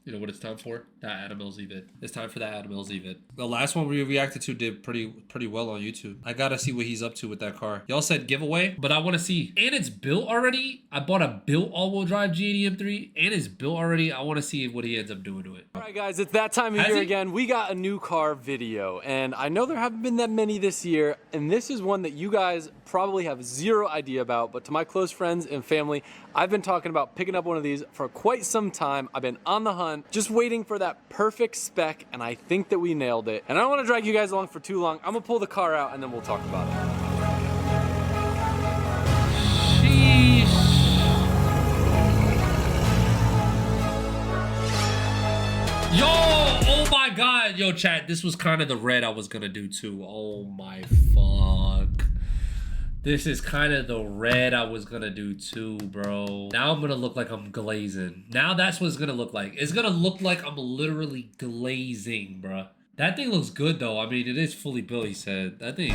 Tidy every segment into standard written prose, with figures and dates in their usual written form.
You know what it's time for? That AdamLZ vid. It's time for that AdamLZ vid. The last one we reacted to did pretty well on YouTube. I gotta see what he's up to with that car. Y'all said giveaway, but I want to see. And it's built already. I bought a built all-wheel drive G80 M3, and it's built already. I want to see what he ends up doing to it. All right, guys, it's that time of year again. We got a new car video, and I know there haven't been that many this year, and this is one that you guys probably have zero idea about, but to my close friends and family, I've been talking about picking up one of these for quite some time. I've been on the hunt, just waiting for that perfect spec, and I think that we nailed it. And I don't want to drag you guys along for too long. I'm gonna pull the car out and then we'll talk about it. Sheesh. Yo, oh my God. Yo, chat, this was kind of the red I was gonna do too. Oh my fuck. This is kind of the red I was gonna do too, bro. Now I'm gonna look like I'm glazing. Now that's what it's gonna look like. It's gonna look like I'm literally glazing, bro. That thing looks good though. I mean, it is fully built, he said. That thing.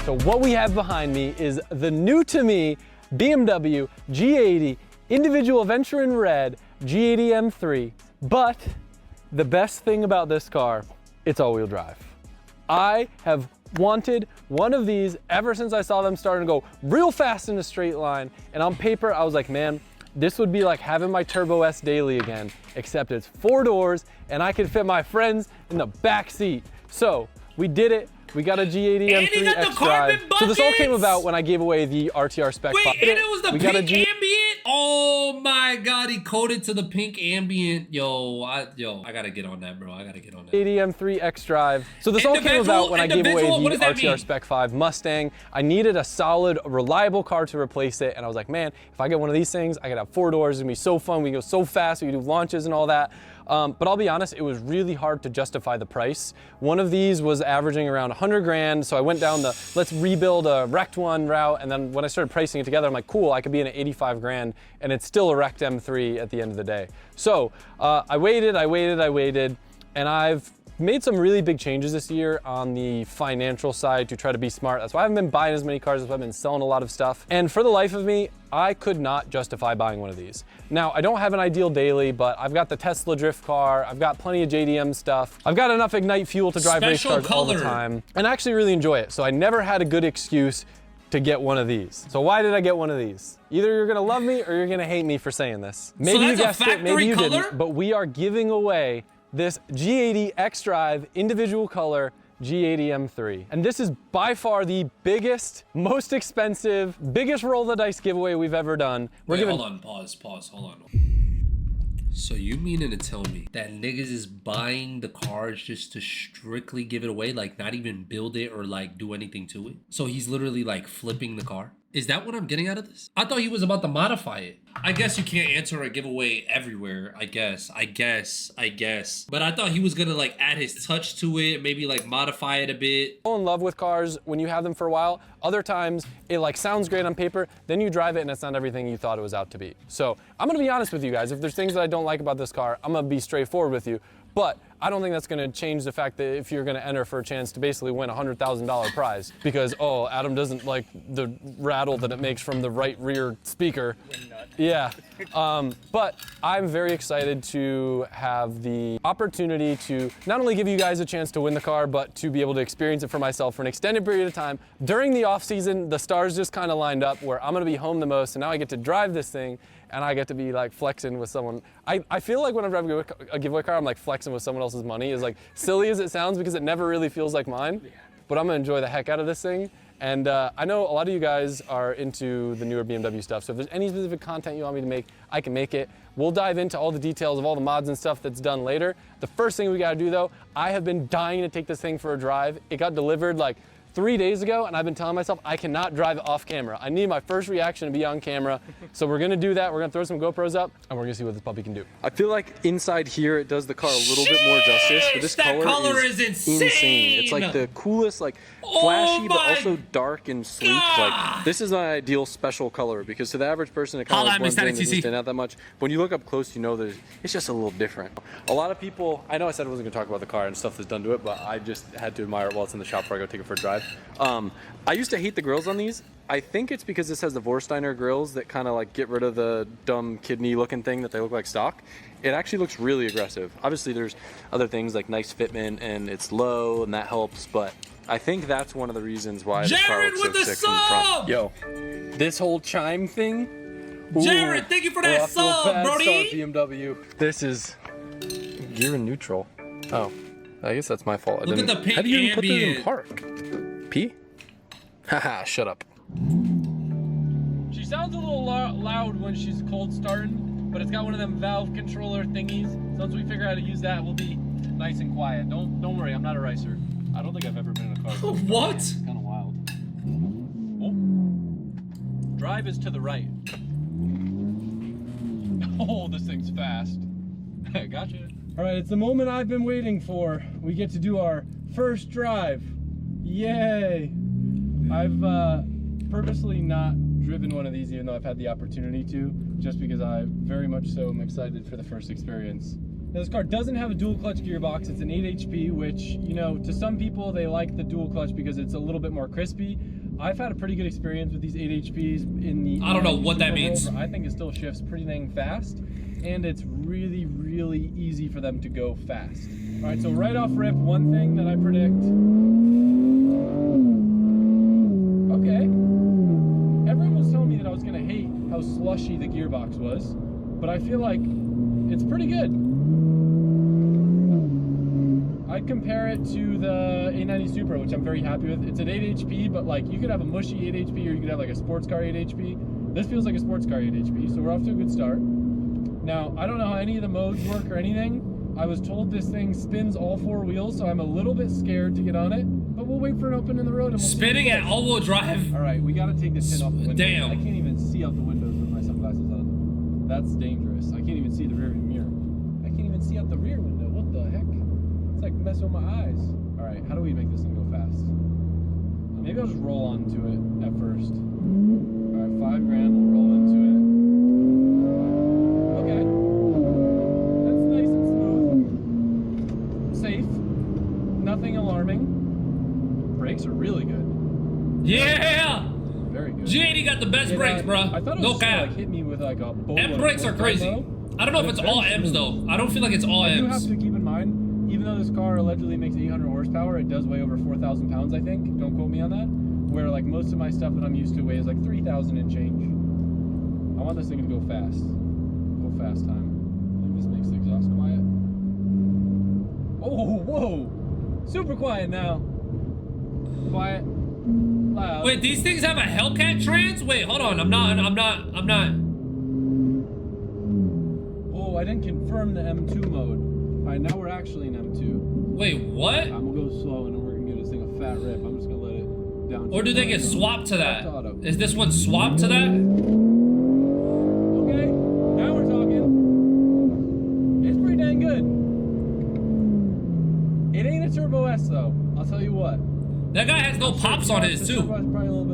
So what we have behind me is the new to me BMW G80 individual adventure in red G80 M3, but the best thing about this car, it's all-wheel drive. I have wanted one of these ever since I saw them starting to go real fast in a straight line, and on paper I was like, man, this would be like having my Turbo S daily again, except it's 4 doors and I can fit my friends in the back seat. So we did it. We got a G80 M3 X-Drive. So this all came about when I gave away the RTR Spec 5. Wait, and it was the pink ambient? Oh my God, he coded to the pink ambient. Yo, I gotta get on that, bro. I gotta get on that. G80 M3 X-Drive. So this all came about when I gave away the RTR Spec 5 Mustang. I needed a solid, reliable car to replace it. And I was like, man, if I get one of these things, I could have 4 doors. It's gonna be so fun. We can go so fast. We can do launches and all that. But I'll be honest, it was really hard to justify the price. One of these was averaging around 100 grand, so I went down the let's rebuild a wrecked one route, and then when I started pricing it together, I'm like, cool, I could be in at 85 grand, and it's still a wrecked M3 at the end of the day. So I waited, and I've made some really big changes this year on the financial side to try to be smart. That's why I haven't been buying as many cars, as I've been selling a lot of stuff. And for the life of me, I could not justify buying one of these. Now, I don't have an ideal daily, but I've got the Tesla drift car, I've got plenty of JDM stuff, I've got enough Ignite fuel to drive race cars all the time, and I actually really enjoy it. So I never had a good excuse to get one of these. So why did I get one of these? Either you're gonna love me or you're gonna hate me for saying this. Maybe you guessed it, maybe you didn't, but we are giving away this G80 X-Drive individual color G80 M3. And this is by far the biggest, most expensive, biggest roll of the dice giveaway we've ever done. Wait, hold on, pause, hold on. So you meaning to tell me that niggas is buying the cars just to strictly give it away, like not even build it or like do anything to it? So he's literally like flipping the car? Is that what I'm getting out of this? I thought he was about to modify it. I guess you can't answer a giveaway everywhere, I guess. But I thought he was gonna like add his touch to it, maybe like modify it a bit. Fall in love with cars when you have them for a while. Other times it like sounds great on paper, then you drive it and it's not everything you thought it was out to be. So I'm gonna be honest with you guys. If there's things that I don't like about this car, I'm gonna be straightforward with you. But I don't think that's gonna change the fact that if you're gonna enter for a chance to basically win a $100,000 prize because, oh, Adam doesn't like the rattle that it makes from the right rear speaker. Yeah, but I'm very excited to have the opportunity to not only give you guys a chance to win the car, but to be able to experience it for myself for an extended period of time. During the off season, the stars just kind of lined up where I'm gonna be home the most, and now I get to drive this thing and I get to be like flexing with someone. I feel like when I'm driving a giveaway car, I'm like flexing with someone else's money. As like silly as it sounds, because it never really feels like mine, but I'm gonna enjoy the heck out of this thing. And I know a lot of you guys are into the newer BMW stuff, so if there's any specific content you want me to make, I can make it. We'll dive into all the details of all the mods and stuff that's done later. The first thing we gotta do though, I have been dying to take this thing for a drive. It got delivered like 3 days ago, and I've been telling myself I cannot drive it off camera. I need my first reaction to be on camera. So we're gonna do that. We're gonna throw some GoPros up, and we're gonna see what this puppy can do. I feel like inside here, it does the car a little bit more justice, but this color is insane. It's like the coolest, like flashy, but also dark and sleek. Like this is my ideal special color, because to the average person, it kind of blends in and doesn't stand out that much. When you look up close, you know that it's just a little different. A lot of people, I know I said I wasn't gonna talk about the car and stuff that's done to it, but I just had to admire it while it's in the shop before I go take it for a drive. I used to hate the grills on these. I think it's because this has the Vorsteiner grills that kind of like get rid of the dumb kidney looking thing that they look like stock. It actually looks really aggressive. Obviously there's other things like nice fitment and it's low and that helps, but I think that's one of the reasons why the car looks so sick from the front. Yo, this whole chime thing. Jared, thank you for that sub, Brody. BMW. This is gear in neutral. Oh, I guess that's my fault. Look at the pink How do you even put this in ambient. park? P? Haha, shut up. She sounds a little loud when she's cold starting, but it's got one of them valve controller thingies. So once we figure out how to use that, we'll be nice and quiet. Don't worry, I'm not a racer. I don't think I've ever been in a car. What? It's kind of wild. Oh. Drive is to the right. Oh, this thing's fast. Gotcha. All right, it's the moment I've been waiting for. We get to do our first drive. Yay! I've purposely not driven one of these even though I've had the opportunity to, just because I very much so am excited for the first experience. Now, this car doesn't have a dual clutch gearbox. It's an 8 HP, which, you know, to some people they like the dual clutch because it's a little bit more crispy. I've had a pretty good experience with these 8 HPs in the I don't know what that means. I think it still shifts pretty dang fast, and it's really, really easy for them to go fast. All right, so right off rip, one thing that I predict. Okay. Everyone was telling me that I was gonna hate how slushy the gearbox was, but I feel like it's pretty good. I'd compare it to the A90 Supra, which I'm very happy with. It's an 8 HP, but like you could have a mushy 8 HP or you could have like a sports car 8 HP. This feels like a sports car 8 HP, so we're off to a good start. Now, I don't know how any of the modes work or anything. I was told this thing spins all 4 wheels, so I'm a little bit scared to get on it, but we'll wait for an open in the road. And we'll Spinning at all-wheel drive. All right, we gotta take the tint off the windows. Damn. I can't even see out the windows with my sunglasses on. That's dangerous. I can't even see the rear mirror. I can't even see out the rear window. What the heck? It's like messing with my eyes. All right, how do we make this thing go fast? Maybe I'll just roll onto it at first. All right, $5 grand, we'll roll into it. Okay. That's nice and smooth. Safe. Nothing alarming. Brakes are really good. Yeah! Very good. G80 got the best brakes, bro. I thought it was No just gonna, cap. like, hit me with like a bolt. M brakes are crazy. I don't know if it's all M's though. I don't feel like it's all You have M's. to keep in mind, even though this car allegedly makes 800 horsepower, it does weigh over 4,000 pounds, I think. Don't quote me on that. Where like most of my stuff that I'm used to weighs like 3,000 and change. I want this thing to go fast. Go fast time. I think this makes the exhaust quiet. Oh, whoa! Super quiet now. Quiet. Loud. Wait, these things have a Hellcat trans? Wait, hold on. I'm not. Oh, I didn't confirm the M2 mode. All right, now we're actually in M2. Wait, what? I'm gonna go slow and then we're gonna give this thing a fat rip. I'm just gonna let it down. Or do they get swapped to that? Auto. Is this one swapped to that? Okay, now we're talking. It's pretty dang good. It ain't a Turbo S though, I'll tell you what. That guy has no pops on his too.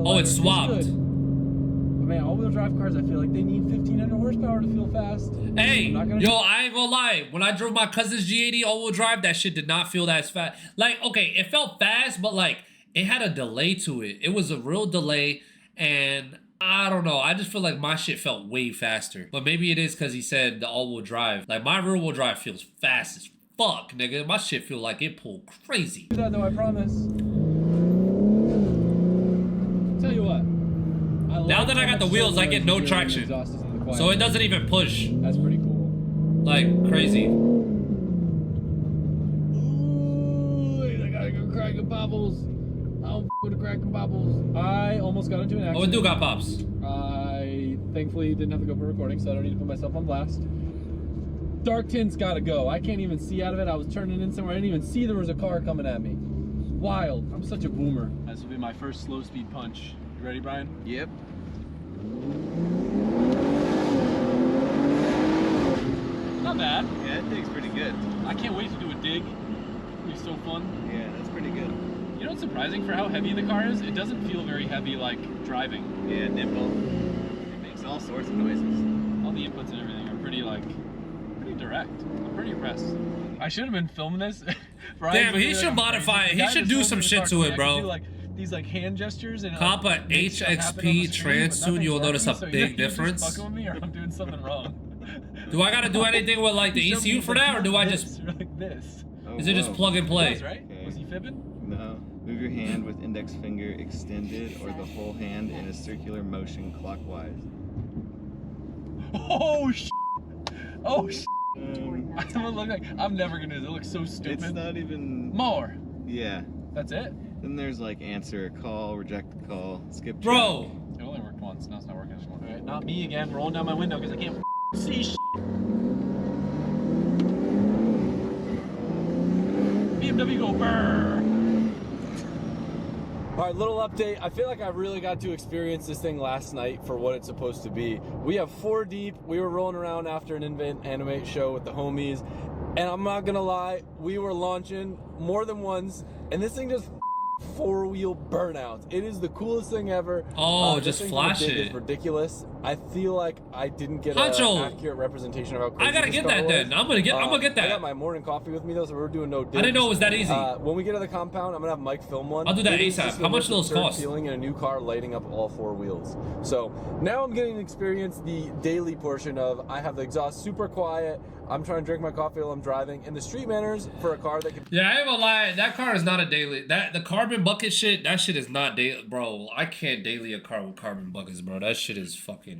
Oh, it's swapped. But man, all-wheel drive cars, I feel like they need 1,500 horsepower to feel fast. Hey, yo, I ain't gonna lie. When I drove my cousin's G80 all-wheel drive, that shit did not feel that fast. Like, okay, it felt fast, but like, it had a delay to it. It was a real delay, and I don't know. I just feel like my shit felt way faster. But maybe it is because he said the all-wheel drive. Like, my rear-wheel drive feels fast as fuck, nigga. My shit feel like it pulled crazy. Do that though, I promise. Tell you what. Now that I got the wheels, I get no traction. So it doesn't even push. That's pretty cool. Like, crazy. Ooh, I gotta go cracking bobbles. I don't with the cracking bobbles. I almost got into an accident. Oh, it do got pops. I thankfully didn't have to go for recording, so I don't need to put myself on blast. Dark tints gotta go. I can't even see out of it. I was turning in somewhere. I didn't even see there was a car coming at me. Wild. I'm such a boomer. This will be my first slow speed punch. You ready, Brian? Yep. Not bad. Yeah, that thing's pretty good. I can't wait to do a dig. It'll be so fun. Yeah, that's pretty good. You know what's surprising for how heavy the car is? It doesn't feel very heavy like driving. Yeah, nimble. It makes all sorts of noises. All the inputs and everything are pretty direct. I'm pretty impressed. I should have been filming this. Damn, he should modify it. He should do some shit to it, bro. these like hand gestures and Cop a HXP trans soon, you'll notice a big difference. You're fucking with me or I'm doing something wrong. Do I gotta do anything with like the ECU for that, or do I just? Like this? Oh, Is it just whoa. plug and play? Was, right? Okay. Was he fibbing? No. Move your hand with index finger extended or the whole hand in a circular motion clockwise. Oh sh! Oh sh! Um, I'm gonna look like I'm never gonna do this. It looks so stupid. it's not even. More. Yeah. That's it. Then there's like answer a call, reject a call, skip. Bro, It only worked once. Now it's not working anymore. All right, not me again. Rolling down my window because I can't see sh. BMW go brrr. All right, little update. I feel like I really got to experience this thing last night for what it's supposed to be. We have 4 deep. We were rolling around after an Invent Animate show with the homies, and I'm not gonna lie, we were launching more than once, and this thing just 4-wheel burnouts. It is the coolest thing ever. Oh, this just thing from flash the dig it. is ridiculous. I feel like I didn't get an Honcho, accurate representation of how crazy I gotta this get car that was. then. I'm gonna get I got that. my morning coffee with me though, so we're doing no dips. I didn't know it was that easy. When we get to the compound, I'm gonna have Mike film one. I'll do that It is ASAP. just the How much most do those absurd cost? Feeling in a new car lighting up all 4 wheels. So now I'm getting to experience the daily portion of I have the exhaust super quiet. I'm trying to drink my coffee while I'm driving, and the street manners for a car that can. Yeah, I ain't gonna lie, that car is not a daily. The carbon bucket shit, that shit is not daily, bro. I can't daily a car with carbon buckets, bro. That shit is fucking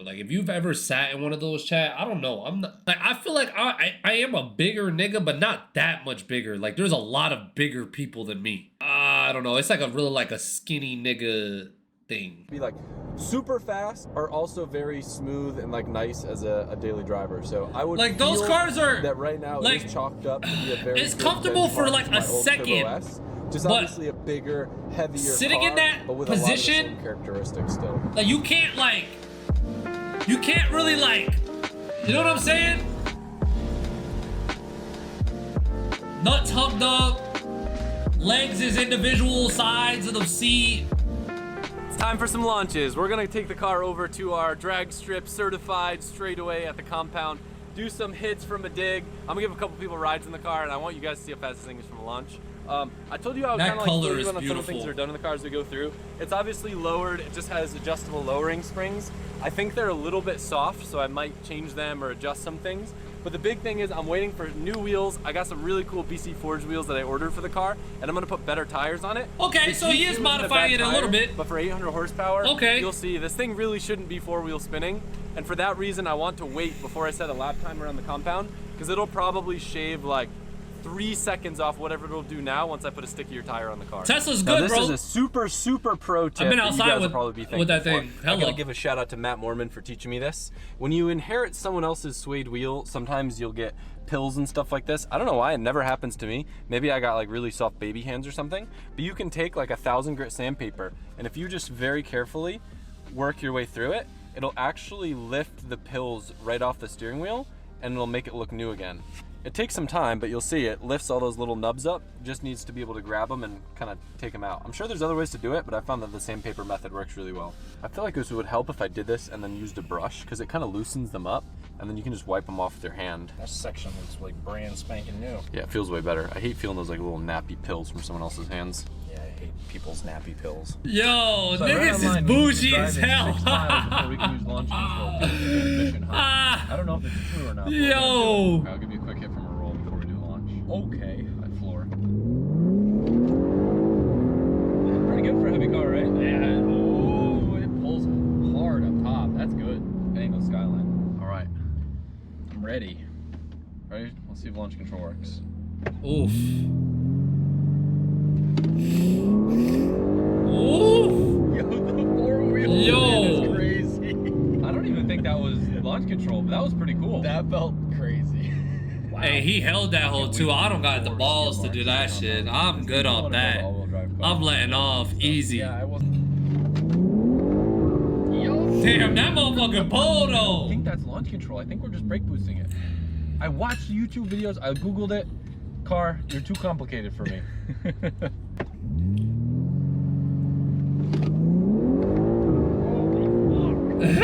Like if you've ever sat in one of those, chat, I don't know. I'm not like I feel like I am a bigger nigga, but not that much bigger. Like there's a lot of bigger people than me. I don't know. It's like a really like a skinny nigga thing. Be like super fast are also very smooth and like nice as a daily driver. So I would Like, those feel cars are, that right now like, it's chalked up to be a very it's good comfortable for, benchmark like, to my a old second, Turbo S. Just but obviously a bigger, heavier sitting car, in that but with position- a lot of the same characteristics still. Like you can't really like, you know what I'm saying? Nuts hugged up, legs is individual sides of the seat. It's time for some launches. We're gonna take the car over to our drag strip certified straightaway at the compound, do some hits from a dig. I'm gonna give a couple people rides in the car, and I want you guys to see how fast this thing is from a launch. I told you I was That kind of color like is on some of the beautiful. things that are done in the car as we go through. It's obviously lowered. It just has adjustable lowering springs. I think they're a little bit soft, so I might change them or adjust some things. But the big thing is I'm waiting for new wheels. I got some really cool BC Forge wheels that I ordered for the car, and I'm gonna put better tires on it. Okay, The so he G2 is isn't modifying bad it a little tire, bit. But for 800 horsepower, Okay. you'll see this thing really shouldn't be 4-wheel spinning. And for that reason, I want to wait before I set a lap time around the compound, because it'll probably shave like 3 seconds off whatever it'll do now once I put a stickier tire on the car. Tesla's Now, good, this bro. is a super pro tip. I've been that outside you guys with- will probably be with that thankful thing. for. I gotta Hello. give a shout out to Matt Mormon for teaching me this. When you inherit someone else's suede wheel, sometimes you'll get pills and stuff like this. I don't know why, it never happens to me. Maybe I got like really soft baby hands or something. But you can take like 1,000 grit sandpaper, and if you just very carefully work your way through it, it'll actually lift the pills right off the steering wheel, and it'll make it look new again. It takes some time, but you'll see it lifts all those little nubs up. Just needs to be able to grab them and kind of take them out. I'm sure there's other ways to do it, but I found that the sandpaper method works really well. I feel like this would help if I did this and then used a brush, because it kind of loosens them up, and then you can just wipe them off with your hand. That section looks like brand spanking new. Yeah, it feels way better. I hate feeling those like little nappy pills from someone else's hands. Yeah, I hate people's nappy pills. Yo, So I read niggas is online we need to bougie drive as it hell. 6 miles before we can use launch control to get transmission high. I don't know if it's true or not. but we're gonna do it. Yo. I'll give you a quick hit from a roll before we do launch. Okay. High floor. Pretty good for a heavy car, right? Yeah. Oh, it pulls hard up top. That's good. Angle skyline. All right. I'm ready. Ready? Let's see if launch control works. Oof. Oof. Yo, the 4-wheel Yo. is crazy. I don't even think that was launch control, but that was pretty cool. That felt crazy. Wow. Hey, he held that hole too. I don't got the balls to do that shit. I'm good on that. I'm letting off easy. Yeah, I wasn't. Damn, that motherfucker pulled I though. think that's launch control. I think we're just brake boosting it. I watched YouTube videos. I Googled it. Car, you're too complicated for me.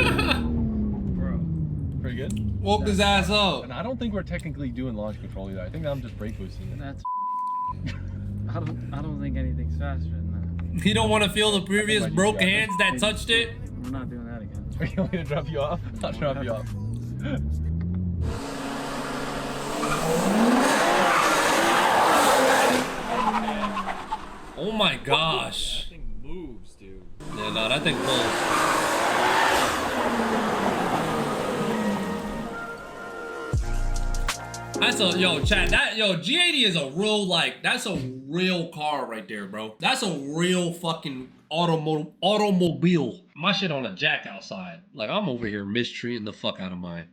Bro, pretty good. Woke his ass up. And I don't think we're technically doing launch control either. I think I'm just brake boosting it. That's I don't think anything's faster than that. You don't want to feel the previous I just broke got it. hands that touched it? We're not doing that again. Are you want me to drop you off? I'll drop you off. Oh my gosh. That thing moves, dude. Yeah, no, that thing pulls. That's a, yo, Chad, G80 is a real, like, that's a real car right there, bro. That's a real fucking automobile. My shit on a jack outside. Like, I'm over here mistreating the fuck out of mine.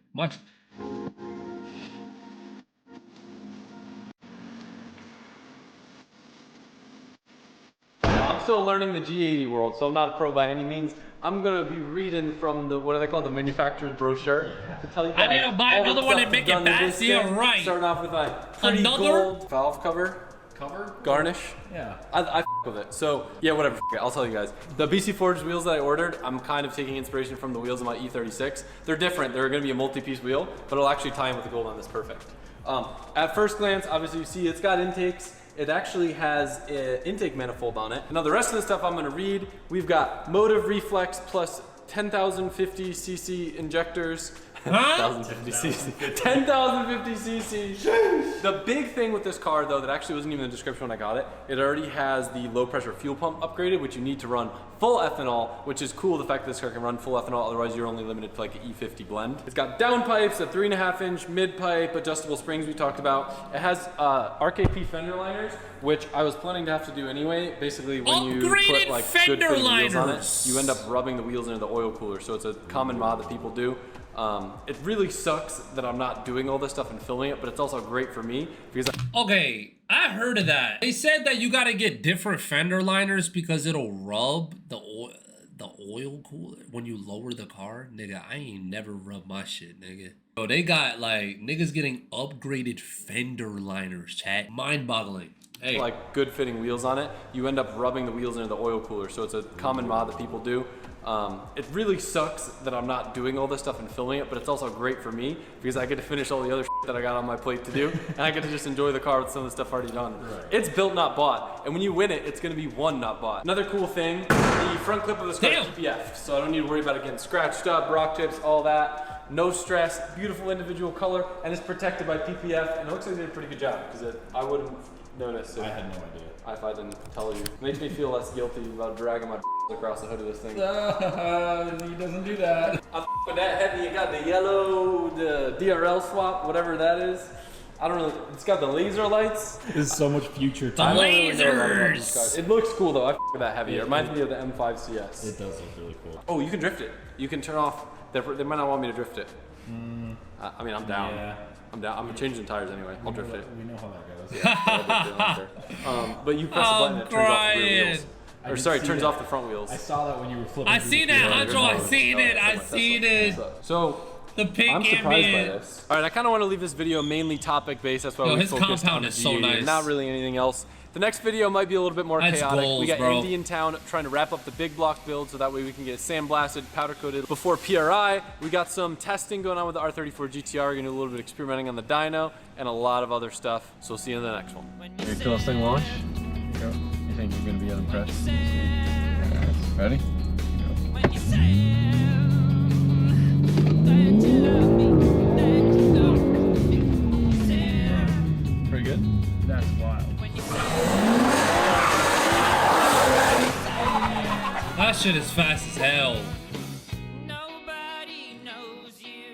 I'm still learning the G80 world, so I'm not a pro by any means. I'm gonna be reading from the, what do they call it, the manufacturer's brochure to tell you I need to buy all the another one stuff and make that's it done to this fast. Yeah, thing. right. Starting off with my pretty Another? gold valve cover. Garnish. Yeah. I f with it. So yeah, whatever. I'll tell you guys. The BC Forged wheels that I ordered, I'm kind of taking inspiration from the wheels of my E36. They're different. They're going to be a multi-piece wheel, but it'll actually tie in with the gold on this perfect. At first glance, obviously you see it's got intakes. It actually has an intake manifold on it. Now the rest of the stuff I'm going to read. We've got motive reflex plus 10,050 cc injectors. 10,050 cc. 10,050 cc. The big thing with this car, though, that actually wasn't even in the description when I got it, it already has the low pressure fuel pump upgraded, which you need to run full ethanol, which is cool, the fact that this car can run full ethanol, otherwise you're only limited to like an E50 blend. It's got downpipes, a 3.5-inch mid pipe, adjustable springs we talked about. It has RKP fender liners, which I was planning to have to do anyway. Basically, when you put like good fitting wheels on it, you end up rubbing the wheels into the oil cooler, so it's a common mod that people do. It really sucks that I'm not doing all this stuff and filming it, but it's also great for me because Okay, I heard of that. They said that you gotta get different fender liners because it'll rub the oil cooler when you lower the car. Nigga, I ain't never rubbed my shit, nigga. So they got like niggas getting upgraded fender liners, chat. Mind-boggling. Hey. like good fitting wheels on it, you end up rubbing the wheels into the oil cooler, so it's a common mod that people do. It really sucks that I'm not doing all this stuff and filming it, but it's also great for me because I get to finish all the other shit that I got on my plate to do, and I get to just enjoy the car with some of the stuff already done. Right. It's built, not bought, and when you win it, it's gonna be won, not bought. Another cool thing, the front clip of this car is PPF, so I don't need to worry about it getting scratched up, rock chips, all that. No stress, beautiful individual color, and it's protected by PPF, and it looks like they did a pretty good job because I wouldn't notice it. I had no idea. If I didn't tell you. It makes me feel less guilty about dragging my across the hood of this thing. He doesn't do that. I'm with that heavy. It got the yellow, the DRL swap, whatever that is. I don't really, it's got the laser lights. This is so much future The time. lasers! It looks cool though. I with that heavy. It reminds me of the M5 CS. It does look really cool. Oh, you can drift it. You can turn off, they might not want me to drift it. I mean, I'm down. Yeah. I'm down. I'm changing tires anyway. I'll drift it. We know how that goes. But you press the button, it turns off the rear wheels. Or sorry, it turns that. off the front wheels. I saw that when you were flipping. I through seen the that, video. Hancho. I seen it. I seen it. So, The pink I'm surprised by ambient. this. All right, I kind of want to leave this video mainly topic based. That's why Yo, we his focused compound on is so G80 and nice. not really anything else. The next video might be a little bit more That's chaotic. goals, We got bro. Andy in town trying to wrap up the big block build so that way we can get sandblasted, powder coated before PRI. We got some testing going on with the R34 GTR. We're gonna do a little bit of experimenting on the dyno and a lot of other stuff. So we'll see you in the next one. Ready till this thing launch? Go. You think you're gonna be unimpressed? Ready? Pretty good? That's wild. That shit is fast as hell.